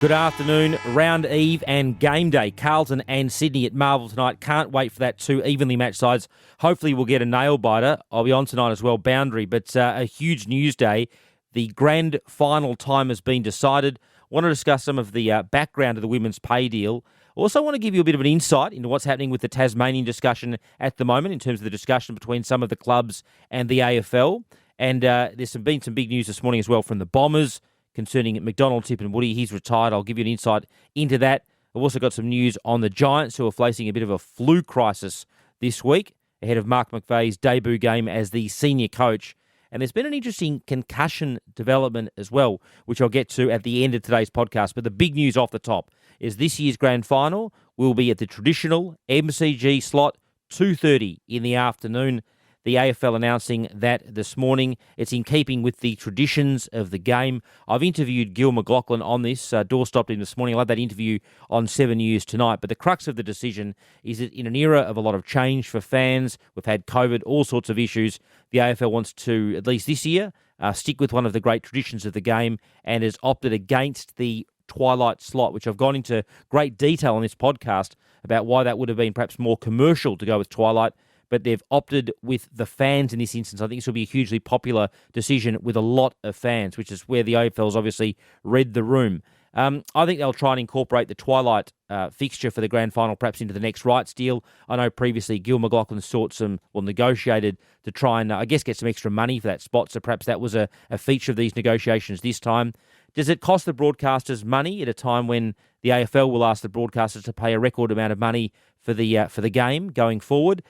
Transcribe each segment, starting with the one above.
Good afternoon. Round eve and game day. Carlton and Sydney at Marvel tonight. Can't wait for that. Two evenly matched sides. Hopefully we'll get a nail-biter. I'll be on tonight as well, Boundary. But a huge news day. The grand final time has been decided. Want to discuss some of the background of the women's pay deal. Also want to give you a bit of an insight into what's happening with the Tasmanian discussion at the moment in terms of the discussion between some of the clubs and the AFL. And there's been some big news this morning as well from the Bombers concerning McDonald-Tipungwuti. He's retired. I'll give you an insight into that. I've also got some news on the Giants, who are facing a bit of a flu crisis this week ahead of Mark McVeigh's debut game as the senior coach. And there's been an interesting concussion development as well, which I'll get to at the end of today's podcast. But the big news off the top is this year's grand final will be at the traditional MCG slot, 2:30 in the afternoon. The AFL announcing that this morning. It's in keeping with the traditions of the game. I've interviewed Gil McLachlan on this. Doorstopped him this morning. I'll have that interview on 7 News tonight. But the crux of the decision is that in an era of a lot of change for fans, we've had COVID, all sorts of issues, the AFL wants to, at least this year, stick with one of the great traditions of the game and has opted against the twilight slot, which I've gone into great detail on this podcast about why that would have been perhaps more commercial to go with twilight. But they've opted with the fans in this instance. I think this will be a hugely popular decision with a lot of fans, which is where the AFL's obviously read the room. I think they'll try and incorporate the twilight fixture for the grand final perhaps into the next rights deal. I know previously Gil McLachlan negotiated to try and, get some extra money for that spot. So perhaps that was a feature of these negotiations this time. Does it cost the broadcasters money at a time when the AFL will ask the broadcasters to pay a record amount of money for the game going forward?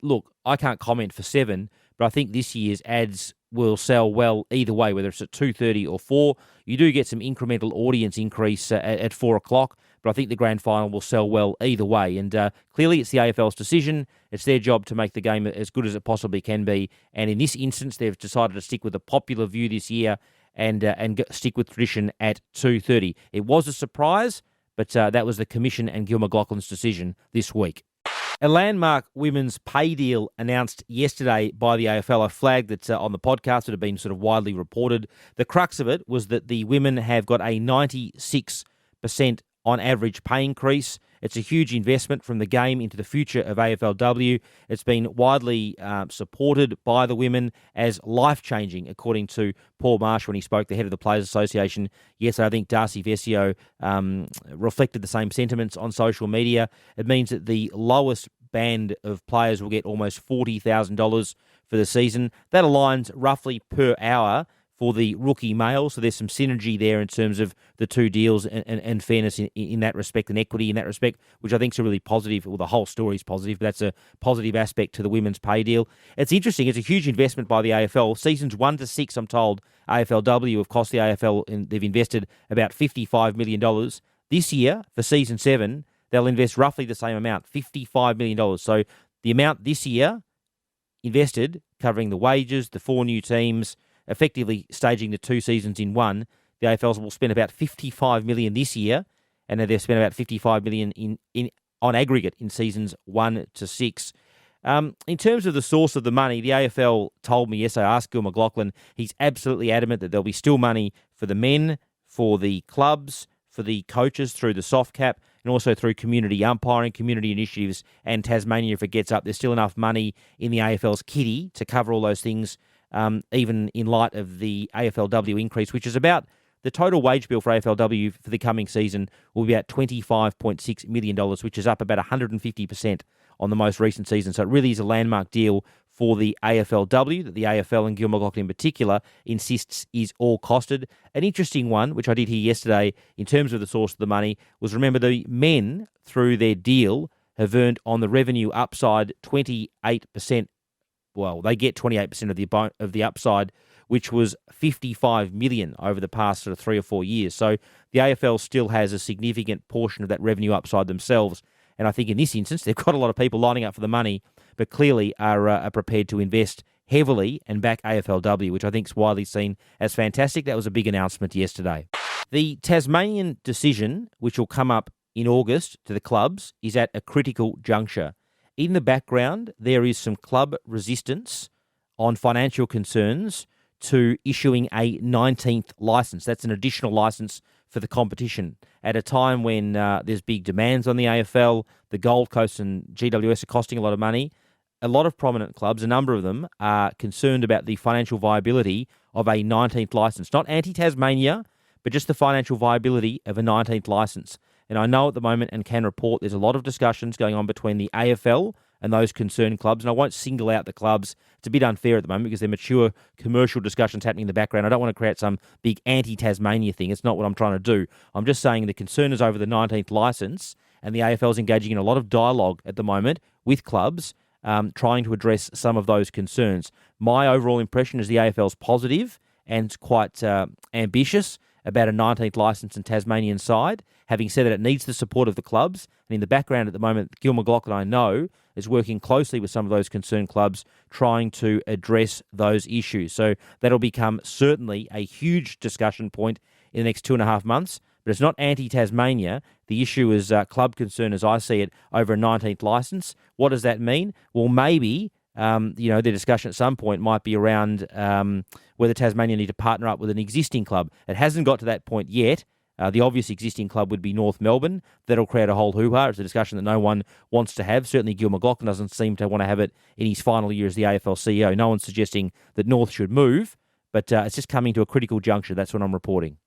Look, I can't comment for 7, but I think this year's ads will sell well either way, whether it's at 2:30 or 4. You do get some incremental audience increase at 4 o'clock, but I think the grand final will sell well either way. And clearly it's the AFL's decision. It's their job to make the game as good as it possibly can be. And in this instance, they've decided to stick with the popular view this year and stick with tradition at 2:30. It was a surprise, but that was the Commission and Gil McLachlan's decision this week. A landmark women's pay deal announced yesterday by the AFL, a flag that's on the podcast that had been sort of widely reported. The crux of it was that the women have got a 96% on average pay increase. It's a huge investment from the game into the future of AFLW. It's been widely supported by the women as life-changing, according to Paul Marsh when he spoke, the head of the Players Association. Yes, I think Darcy Vescio reflected the same sentiments on social media. It means that the lowest band of players will get almost $40,000 for the season. That aligns roughly per hour for the rookie male, so there's some synergy there in terms of the two deals and fairness in that respect and equity in that respect, which I think is a really positive, well, the whole story is positive, but that's a positive aspect to the women's pay deal. It's interesting, it's a huge investment by the AFL. Seasons 1 to 6, I'm told, AFLW have cost the AFL, and they've invested about $55 million. This year, for season 7, they'll invest roughly the same amount, $55 million. So the amount this year invested, covering the wages, the 4 new teams, effectively staging the 2 seasons in one, the AFL will spend about $55 million this year, and they've spent about $55 million in on aggregate in seasons 1 to 6. In terms of the source of the money, the AFL told me, yes, I asked Gil McLachlan, he's absolutely adamant that there'll be still money for the men, for the clubs, for the coaches through the soft cap, and also through community umpiring, community initiatives, and Tasmania, if it gets up, there's still enough money in the AFL's kitty to cover all those things, even in light of the AFLW increase, which is about the total wage bill for AFLW for the coming season will be about $25.6 million, which is up about 150% on the most recent season. So it really is a landmark deal for the AFLW that the AFL and Gil McLachlan in particular insists is all costed. An interesting one, which I did hear yesterday in terms of the source of the money, was remember the men through their deal have earned on the revenue upside 28%. Well, they get 28% of the upside, which was $55 million over the past sort of 3 or 4 years. So the AFL still has a significant portion of that revenue upside themselves. And I think in this instance, they've got a lot of people lining up for the money, but clearly are prepared to invest heavily and back AFLW, which I think is widely seen as fantastic. That was a big announcement yesterday. The Tasmanian decision, which will come up in August to the clubs, is at a critical juncture. In the background, there is some club resistance on financial concerns to issuing a 19th licence. That's an additional licence for the competition at a time when there's big demands on the AFL. The Gold Coast and GWS are costing a lot of money. A lot of prominent clubs, a number of them, are concerned about the financial viability of a 19th licence. Not anti-Tasmania, but just the financial viability of a 19th licence. And I know at the moment and can report there's a lot of discussions going on between the AFL and those concerned clubs. And I won't single out the clubs. It's a bit unfair at the moment because they're mature commercial discussions happening in the background. I don't want to create some big anti-Tasmania thing. It's not what I'm trying to do. I'm just saying the concern is over the 19th licence, and the AFL is engaging in a lot of dialogue at the moment with clubs trying to address some of those concerns. My overall impression is the AFL is positive and quite ambitious about a 19th licence and Tasmanian side. Having said that, it needs the support of the clubs. And in the background at the moment, Gil McLachlan, I know, is working closely with some of those concerned clubs trying to address those issues. So that'll become certainly a huge discussion point in the next 2.5 months. But it's not anti-Tasmania. The issue is club concern, as I see it, over a 19th licence. What does that mean? Well, maybe the discussion at some point might be around whether Tasmania need to partner up with an existing club. It hasn't got to that point yet. The obvious existing club would be North Melbourne. That'll create a whole hoo-ha. It's a discussion that no one wants to have. Certainly Gil McLachlan doesn't seem to want to have it in his final year as the AFL CEO. No one's suggesting that North should move, but it's just coming to a critical juncture. That's what I'm reporting.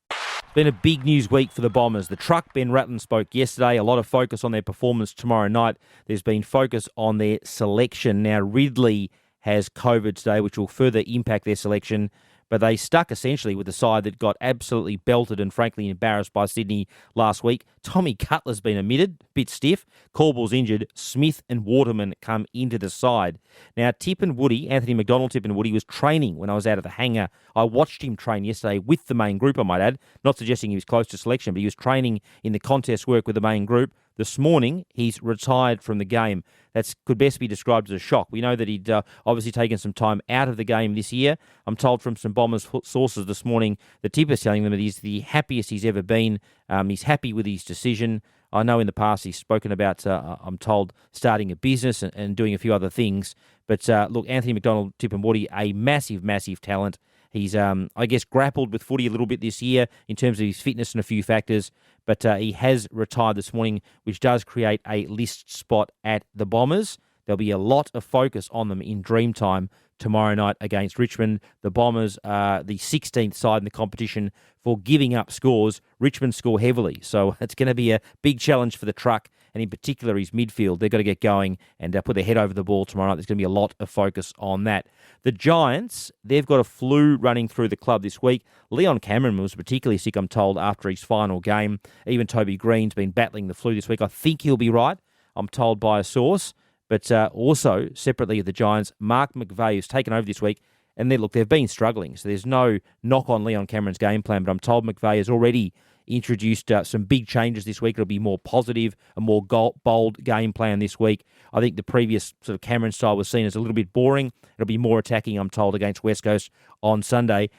Been a big news week for the Bombers. The truck, Ben Rattler, spoke yesterday. A lot of focus on their performance tomorrow night. There's been focus on their selection. Now, Ridley has COVID today, which will further impact their selection. But they stuck essentially with the side that got absolutely belted and frankly embarrassed by Sydney last week. Tommy Cutler's been omitted, a bit stiff. Caldwell's injured. Smith and Waterman come into the side. Now, Tipungwuti, Anthony McDonald-Tipungwuti, was training when I was out of the hangar. I watched him train yesterday with the main group, I might add. Not suggesting he was close to selection, but he was training in the contest work with the main group. This morning, he's retired from the game. That could best be described as a shock. We know that he'd obviously taken some time out of the game this year. I'm told from some Bombers sources this morning that Tip is telling them that he's the happiest he's ever been. He's happy with his decision. I know in the past he's spoken about, I'm told, starting a business and doing a few other things. But look, Anthony McDonald-Tipungwuti, a massive, massive talent. He's, I guess, grappled with footy a little bit this year in terms of his fitness and a few factors, but he has retired this morning, which does create a list spot at the Bombers. There'll be a lot of focus on them in Dreamtime tomorrow night against Richmond. The Bombers are the 16th side in the competition for giving up scores. Richmond score heavily, so it's going to be a big challenge for the truck, and in particular his midfield. They've got to get going and put their head over the ball tomorrow night. There's going to be a lot of focus on that. The Giants, they've got a flu running through the club this week. Leon Cameron was particularly sick, I'm told, after his final game. Even Toby Green's been battling the flu this week. I think he'll be right, I'm told by a source. But also, separately of the Giants, Mark McVeigh has taken over this week. And they've been struggling. So there's no knock on Leon Cameron's game plan. But I'm told McVeigh has already introduced some big changes this week. It'll be more positive, a more bold game plan this week. I think the previous sort of Cameron style was seen as a little bit boring. It'll be more attacking, I'm told, against West Coast on Sunday.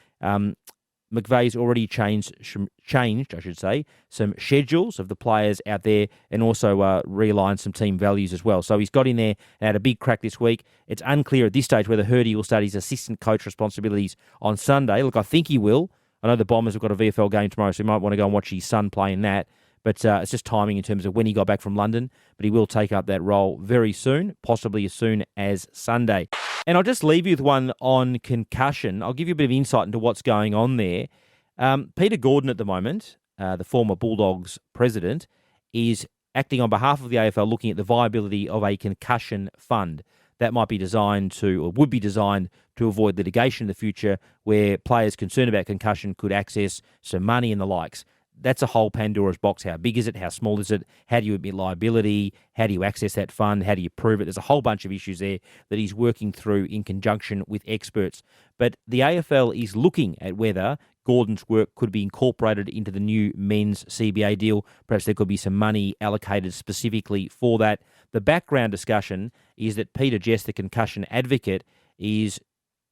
McVeigh's already changed, some schedules of the players out there and also realigned some team values as well. So he's got in there and had a big crack this week. It's unclear at this stage whether Hurdy will start his assistant coach responsibilities on Sunday. Look, I think he will. I know the Bombers have got a VFL game tomorrow, so he might want to go and watch his son play in that. But it's just timing in terms of when he got back from London. But he will take up that role very soon, possibly as soon as Sunday. And I'll just leave you with one on concussion. I'll give you a bit of insight into what's going on there. Peter Gordon at the moment, the former Bulldogs president, is acting on behalf of the AFL looking at the viability of a concussion fund. That might be designed to, or would be designed to avoid litigation in the future where players concerned about concussion could access some money and the likes. That's a whole Pandora's box. How big is it? How small is it? How do you admit liability? How do you access that fund? How do you prove it? There's a whole bunch of issues there that he's working through in conjunction with experts. But the AFL is looking at whether Gordon's work could be incorporated into the new men's CBA deal. Perhaps there could be some money allocated specifically for that. The background discussion is that Peter Jess, the concussion advocate, is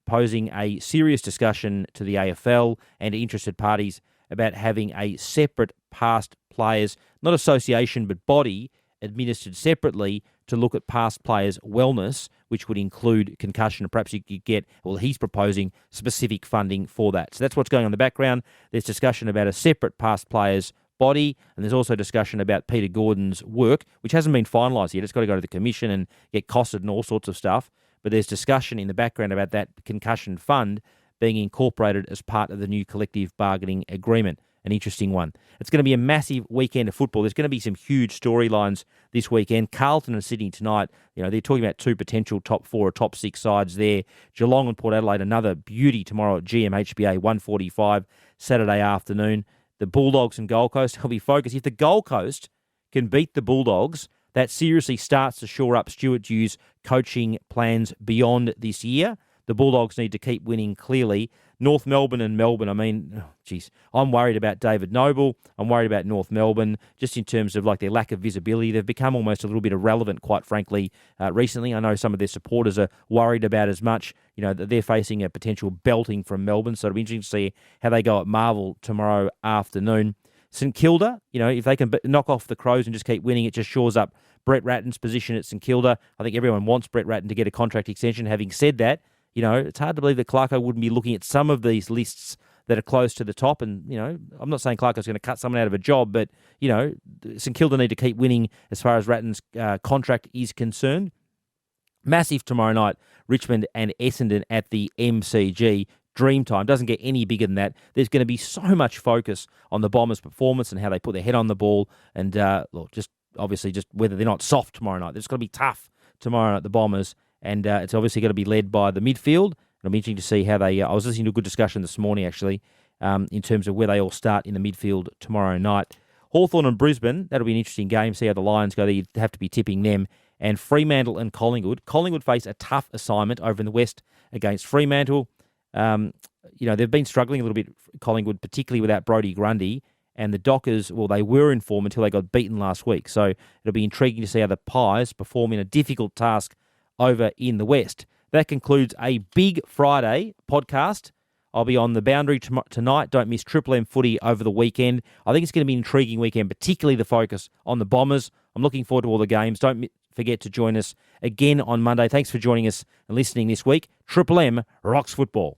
posing a serious discussion to the AFL and interested parties about having a separate past players, not association, but body, administered separately to look at past players' wellness which would include concussion, and perhaps you could get, well, he's proposing specific funding for that. So that's what's going on in the background. There's discussion about a separate past player's body, and there's also discussion about Peter Gordon's work, which hasn't been finalised yet. It's got to go to the commission and get costed and all sorts of stuff. But there's discussion in the background about that concussion fund being incorporated as part of the new collective bargaining agreement. An interesting one. It's going to be a massive weekend of football. There's going to be some huge storylines this weekend. Carlton and Sydney tonight, they're talking about two potential top 4 or top 6 sides there. Geelong and Port Adelaide, another beauty tomorrow at GMHBA, 1:45 Saturday afternoon. The Bulldogs and Gold Coast will be focused. If the Gold Coast can beat the Bulldogs, that seriously starts to shore up Stuart Dew's coaching plans beyond this year. The Bulldogs need to keep winning clearly. North Melbourne and Melbourne, I'm worried about David Noble. I'm worried about North Melbourne, just in terms of their lack of visibility. They've become almost a little bit irrelevant, quite frankly, recently. I know some of their supporters are worried about as much, that they're facing a potential belting from Melbourne. So it'll be interesting to see how they go at Marvel tomorrow afternoon. St Kilda, if they can knock off the Crows and just keep winning, it just shores up Brett Ratton's position at St Kilda. I think everyone wants Brett Ratton to get a contract extension. Having said that, it's hard to believe that Clarko wouldn't be looking at some of these lists that are close to the top. And, I'm not saying Clarko's going to cut someone out of a job, but, St Kilda need to keep winning as far as Ratton's contract is concerned. Massive tomorrow night, Richmond and Essendon at the MCG. Dream time. Doesn't get any bigger than that. There's going to be so much focus on the Bombers' performance and how they put their head on the ball. And, just whether they're not soft tomorrow night. It's going to be tough tomorrow night, the Bombers. And it's obviously going to be led by the midfield. It'll be interesting to see how they... I was listening to a good discussion this morning, actually, in terms of where they all start in the midfield tomorrow night. Hawthorn and Brisbane, that'll be an interesting game. See how the Lions go. You'd have to be tipping them. And Fremantle and Collingwood. Collingwood face a tough assignment over in the West against Fremantle. They've been struggling a little bit, Collingwood, particularly without Brodie Grundy. And the Dockers, well, they were in form until they got beaten last week. So it'll be intriguing to see how the Pies perform in a difficult task over in the West. That concludes a big Friday podcast. I'll be on the boundary tonight. Don't miss Triple M footy over the weekend. I think it's going to be an intriguing weekend, particularly the focus on the Bombers. I'm looking forward to all the games. Don't forget to join us again on Monday. Thanks for joining us and listening this week. Triple M rocks football.